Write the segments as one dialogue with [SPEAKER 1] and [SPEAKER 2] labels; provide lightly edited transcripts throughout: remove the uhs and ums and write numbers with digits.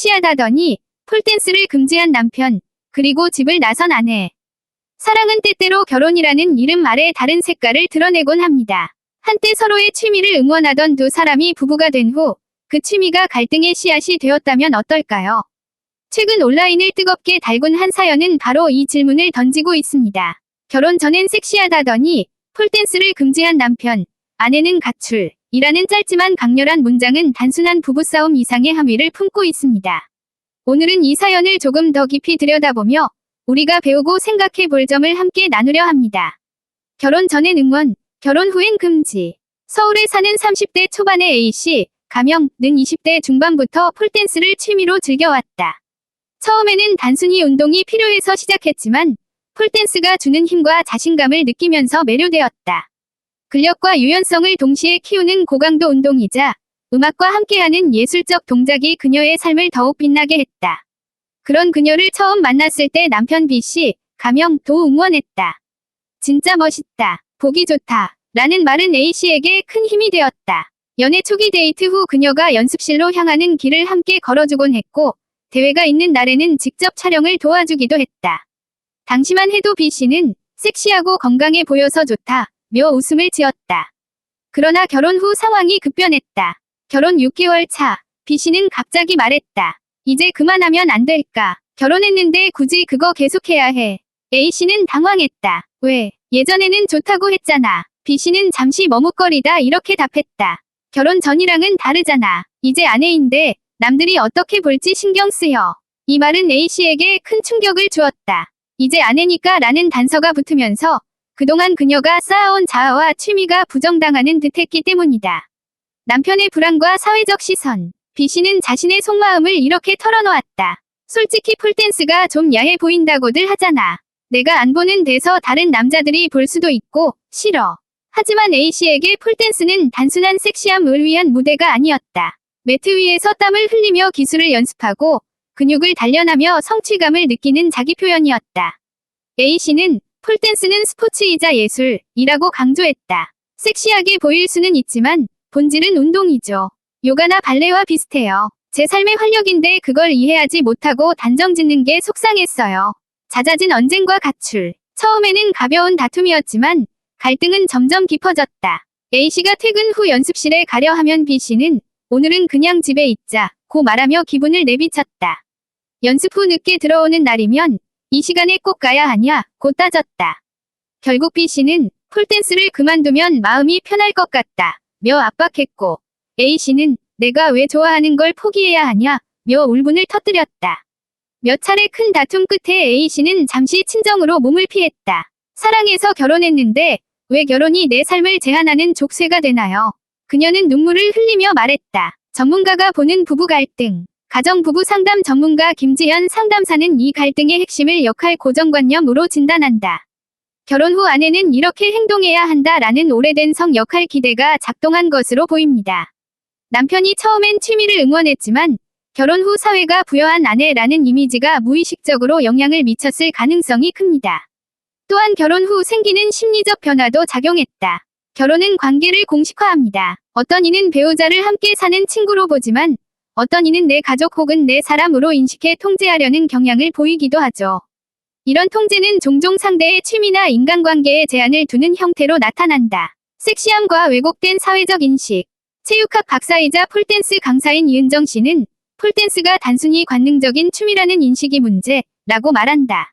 [SPEAKER 1] 섹시하다더니 폴댄스를 금지한 남편, 그리고 집을 나선 아내. 사랑은 때때로 결혼이라는 이름 아래 다른 색깔을 드러내곤 합니다. 한때 서로의 취미를 응원하던 두 사람이 부부가 된 후 그 취미가 갈등의 씨앗이 되었다면 어떨까요? 최근 온라인을 뜨겁게 달군 한 사연은 바로 이 질문을 던지고 있습니다. 결혼 전엔 섹시하다더니 폴댄스를 금지한 남편, 아내는 가출이라는 짧지만 강렬한 문장은 단순한 부부싸움 이상의 함의를 품고 있습니다. 오늘은 이 사연을 조금 더 깊이 들여다보며 우리가 배우고 생각해 볼 점을 함께 나누려 합니다. 결혼 전엔 응원, 결혼 후엔 금지. 서울에 사는 30대 초반의 A씨, 가명은 20대 중반부터 폴댄스를 취미로 즐겨왔다. 처음에는 단순히 운동이 필요해서 시작했지만 폴댄스가 주는 힘과 자신감을 느끼면서 매료되었다. 근력과 유연성을 동시에 키우는 고강도 운동이자 음악과 함께하는 예술적 동작이 그녀의 삶을 더욱 빛나게 했다. 그런 그녀를 처음 만났을 때 남편 B씨, 가명도 응원했다. 진짜 멋있다. 보기 좋다. 라는 말은 A씨에게 큰 힘이 되었다. 연애 초기 데이트 후 그녀가 연습실로 향하는 길을 함께 걸어주곤 했고 대회가 있는 날에는 직접 촬영을 도와주기도 했다. 당시만 해도 B씨는 섹시하고 건강해 보여서 좋다며 웃음을 지었다. 그러나 결혼 후 상황이 급변했다. 결혼 6개월 차, B씨는 갑자기 말했다. 이제 그만하면 안 될까? 결혼했는데 굳이 그거 계속해야 해. A씨는 당황했다. 왜? 예전에는 좋다고 했잖아. B씨는 잠시 머뭇거리다 이렇게 답했다. 결혼 전이랑은 다르잖아. 이제 아내인데 남들이 어떻게 볼지 신경 쓰여. 이 말은 A씨에게 큰 충격을 주었다. 이제 아내니까 라는 단서가 붙으면서 그동안 그녀가 쌓아온 자아와 취미가 부정당하는 듯했기 때문이다. 남편의 불안과 사회적 시선. B씨는 자신의 속마음을 이렇게 털어놓았다. 솔직히 폴댄스가 좀 야해 보인다고들 하잖아. 내가 안 보는 데서 다른 남자들이 볼 수도 있고 싫어. 하지만 A씨에게 폴댄스는 단순한 섹시함을 위한 무대가 아니었다. 매트 위에서 땀을 흘리며 기술을 연습하고 근육을 단련하며 성취감을 느끼는 자기 표현이었다. A씨는 폴댄스는 스포츠이자 예술이라고 강조했다. 섹시하게 보일 수는 있지만 본질은 운동이죠. 요가나 발레와 비슷해요. 제 삶의 활력인데 그걸 이해하지 못하고 단정 짓는 게 속상했어요. 잦아진 언쟁과 가출. 처음에는 가벼운 다툼이었지만 갈등은 점점 깊어졌다. A씨가 퇴근 후 연습실에 가려 하면 B씨는 오늘은 그냥 집에 있자고 말하며 기분을 내비쳤다. 연습 후 늦게 들어오는 날이면 이 시간에 꼭 가야 하냐고 따졌다. 결국 B씨는 폴댄스를 그만두면 마음이 편할 것 같다며 압박했고 A씨는 내가 왜 좋아하는 걸 포기해야 하냐며 울분을 터뜨렸다. 몇 차례 큰 다툼 끝에 A씨는 잠시 친정으로 몸을 피했다. 사랑해서 결혼했는데 왜 결혼이 내 삶을 제한하는 족쇄가 되나요? 그녀는 눈물을 흘리며 말했다. 전문가가 보는 부부 갈등. 가정부부 상담 전문가 김지연 상담사는 이 갈등의 핵심을 역할 고정관념으로 진단한다. 결혼 후 아내는 이렇게 행동해야 한다라는 오래된 성 역할 기대가 작동한 것으로 보입니다. 남편이 처음엔 취미를 응원했지만 결혼 후 사회가 부여한 아내라는 이미지가 무의식적으로 영향을 미쳤을 가능성이 큽니다. 또한 결혼 후 생기는 심리적 변화도 작용했다. 결혼은 관계를 공식화합니다. 어떤 이는 배우자를 함께 사는 친구로 보지만 어떤 이는 내 가족 혹은 내 사람으로 인식해 통제하려는 경향을 보이기도 하죠. 이런 통제는 종종 상대의 취미나 인간관계에 제한을 두는 형태로 나타난다. 섹시함과 왜곡된 사회적 인식. 체육학 박사이자 폴댄스 강사인 이은정 씨는 폴댄스가 단순히 관능적인 취미라는 인식이 문제라고 말한다.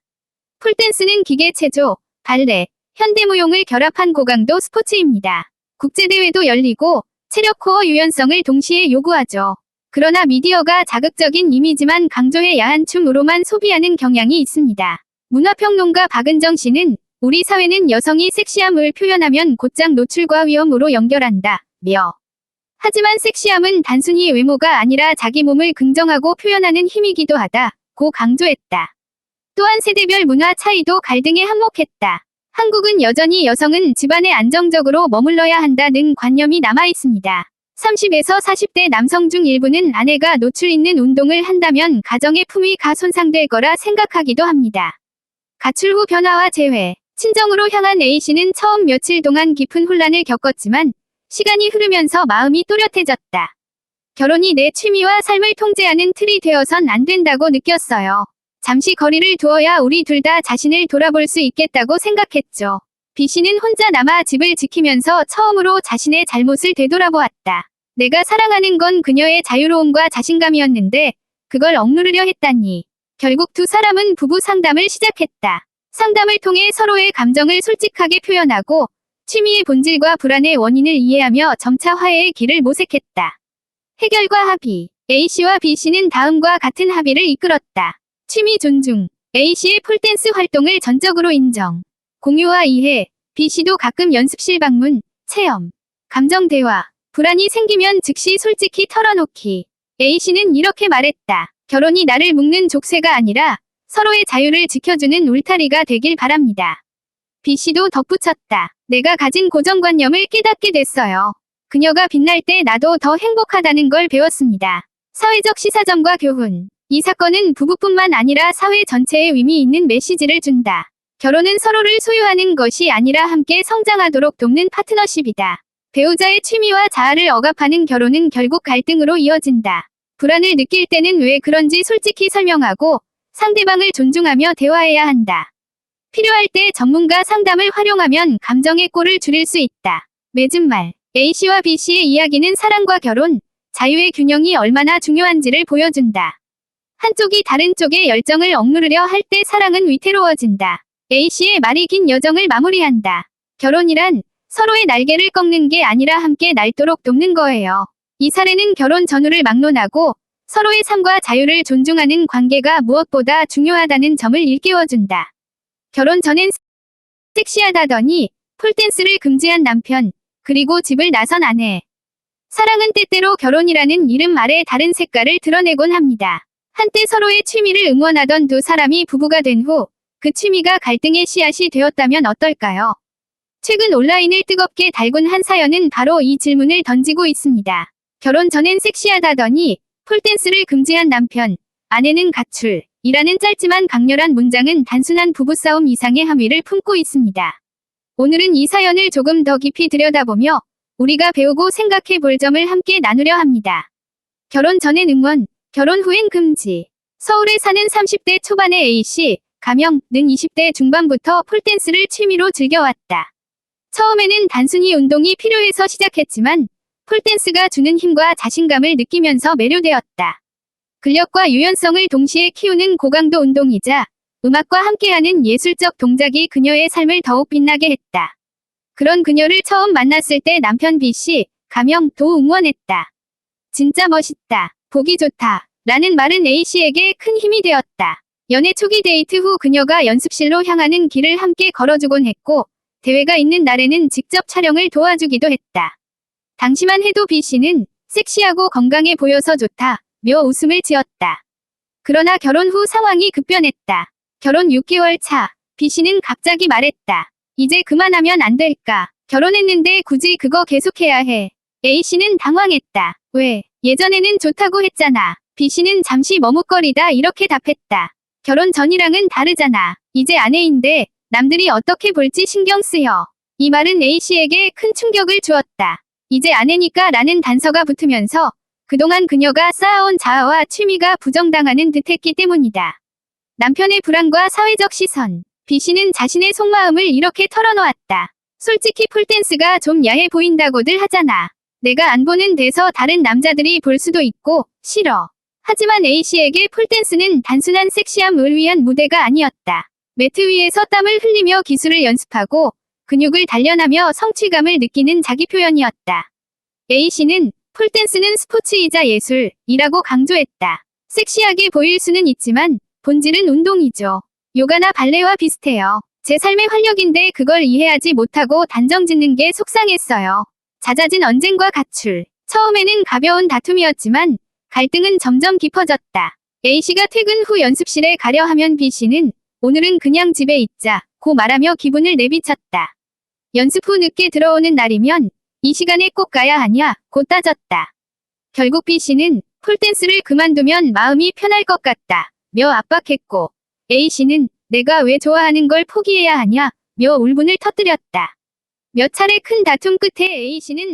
[SPEAKER 1] 폴댄스는 기계 체조, 발레, 현대무용을 결합한 고강도 스포츠입니다. 국제대회도 열리고 체력 코어 유연성을 동시에 요구하죠. 그러나 미디어가 자극적인 이미지만 강조해 야한 춤으로만 소비하는 경향이 있습니다. 문화평론가 박은정 씨는 우리 사회는 여성이 섹시함을 표현하면 곧장 노출과 위험으로 연결한다며. 하지만 섹시함은 단순히 외모가 아니라 자기 몸을 긍정하고 표현하는 힘이기도 하다고 강조했다. 또한 세대별 문화 차이도 갈등에 한몫했다. 한국은 여전히 여성은 집안에 안정적으로 머물러야 한다는 관념이 남아있습니다. 30에서 40대 남성 중 일부는 아내가 노출 있는 운동을 한다면 가정의 품위가 손상될 거라 생각하기도 합니다. 가출 후 변화와 재회. 친정으로 향한 A씨는 처음 며칠 동안 깊은 혼란을 겪었지만 시간이 흐르면서 마음이 또렷해졌다. 결혼이 내 취미와 삶을 통제하는 틀이 되어선 안 된다고 느꼈어요. 잠시 거리를 두어야 우리 둘 다 자신을 돌아볼 수 있겠다고 생각했죠. B씨는 혼자 남아 집을 지키면서 처음으로 자신의 잘못을 되돌아보았다. 내가 사랑하는 건 그녀의 자유로움과 자신감이었는데 그걸 억누르려 했다니. 결국 두 사람은 부부 상담을 시작했다. 상담을 통해 서로의 감정을 솔직하게 표현하고 취미의 본질과 불안의 원인을 이해하며 점차 화해의 길을 모색했다. 해결과 합의. A씨와 B씨는 다음과 같은 합의를 이끌었다. 취미 존중. A씨의 폴댄스 활동을 전적으로 인정. 공유와 이해. B씨도 가끔 연습실 방문, 체험. 감정 대화. 불안이 생기면 즉시 솔직히 털어놓기. A씨는 이렇게 말했다. 결혼이 나를 묶는 족쇄가 아니라 서로의 자유를 지켜주는 울타리가 되길 바랍니다. B씨도 덧붙였다. 내가 가진 고정관념을 깨닫게 됐어요. 그녀가 빛날 때 나도 더 행복하다는 걸 배웠습니다. 사회적 시사점과 교훈. 이 사건은 부부뿐만 아니라 사회 전체에 의미 있는 메시지를 준다. 결혼은 서로를 소유하는 것이 아니라 함께 성장하도록 돕는 파트너십이다. 배우자의 취미와 자아를 억압하는 결혼은 결국 갈등으로 이어진다. 불안을 느낄 때는 왜 그런지 솔직히 설명하고 상대방을 존중하며 대화해야 한다. 필요할 때 전문가 상담을 활용하면 감정의 골을 줄일 수 있다. 맺은 말. A씨와 B씨의 이야기는 사랑과 결혼, 자유의 균형이 얼마나 중요한지를 보여준다. 한쪽이 다른 쪽의 열정을 억누르려 할 때 사랑은 위태로워진다. A씨의 말이 긴 여정을 마무리한다. 결혼이란 서로의 날개를 꺾는 게 아니라 함께 날도록 돕는 거예요. 이 사례는 결혼 전후를 막론하고 서로의 삶과 자유를 존중하는 관계가 무엇보다 중요하다는 점을 일깨워준다. 결혼 전엔 섹시하다더니 폴댄스를 금지한 남편, 그리고 집을 나선 아내. 사랑은 때때로 결혼이라는 이름 아래 다른 색깔을 드러내곤 합니다. 한때 서로의 취미를 응원하던 두 사람이 부부가 된 후 그 취미가 갈등의 씨앗이 되었다면 어떨까요? 최근 온라인을 뜨겁게 달군 한 사연은 바로 이 질문을 던지고 있습니다. 결혼 전엔 섹시하다더니 폴댄스를 금지한 남편, 아내는 가출. 이라는 짧지만 강렬한 문장은 단순한 부부싸움 이상의 함의를 품고 있습니다. 오늘은 이 사연을 조금 더 깊이 들여다보며 우리가 배우고 생각해 볼 점을 함께 나누려 합니다. 결혼 전엔 응원, 결혼 후엔 금지. 서울에 사는 30대 초반의 A씨, 가명는 20대 중반부터 폴댄스를 취미로 즐겨왔다. 처음에는 단순히 운동이 필요해서 시작했지만 폴댄스가 주는 힘과 자신감을 느끼면서 매료되었다. 근력과 유연성을 동시에 키우는 고강도 운동이자 음악과 함께하는 예술적 동작이 그녀의 삶을 더욱 빛나게 했다. 그런 그녀를 처음 만났을 때 남편 B씨, 가명도 응원했다. 진짜 멋있다. 보기 좋다. 라는 말은 A씨에게 큰 힘이 되었다. 연애 초기 데이트 후 그녀가 연습실로 향하는 길을 함께 걸어주곤 했고 대회가 있는 날에는 직접 촬영을 도와주기도 했다. 당시만 해도 B씨는 섹시하고 건강해 보여서 좋다. 며 웃음을 지었다. 그러나 결혼 후 상황이 급변했다. 결혼 6개월 차, B씨는 갑자기 말했다. 이제 그만하면 안 될까? 결혼했는데 굳이 그거 계속해야 해. A씨는 당황했다. 왜? 예전에는 좋다고 했잖아. B씨는 잠시 머뭇거리다 이렇게 답했다. 결혼 전이랑은 다르잖아. 이제 아내인데 남들이 어떻게 볼지 신경 쓰여. 이 말은 A씨에게 큰 충격을 주었다. 이제 아내니까 라는 단서가 붙으면서 그동안 그녀가 쌓아온 자아와 취미가 부정당하는 듯했기 때문이다. 남편의 불안과 사회적 시선. B씨는 자신의 속마음을 이렇게 털어놓았다. 솔직히 폴댄스가 좀 야해 보인다고들 하잖아. 내가 안 보는 데서 다른 남자들이 볼 수도 있고 싫어. 하지만 A씨에게 폴댄스는 단순한 섹시함을 위한 무대가 아니었다. 매트 위에서 땀을 흘리며 기술을 연습하고 근육을 단련하며 성취감을 느끼는 자기 표현이었다. A씨는 폴댄스는 스포츠이자 예술이라고 강조했다. 섹시하게 보일 수는 있지만 본질은 운동이죠. 요가나 발레와 비슷해요. 제 삶의 활력인데 그걸 이해하지 못하고 단정 짓는 게 속상했어요. 잦아진 언쟁과 가출. 처음에는 가벼운 다툼이었지만 갈등은 점점 깊어졌다. A씨가 퇴근 후 연습실에 가려 하면 B씨는 오늘은 그냥 집에 있자고 말하며 기분을 내비쳤다. 연습 후 늦게 들어오는 날이면 이 시간에 꼭 가야 하냐? 고 따졌다. 결국 B씨는 폴댄스를 그만두면 마음이 편할 것 같다. 며 압박했고 A씨는 내가 왜 좋아하는 걸 포기해야 하냐? 며 울분을 터뜨렸다. 몇 차례 큰 다툼 끝에 A씨는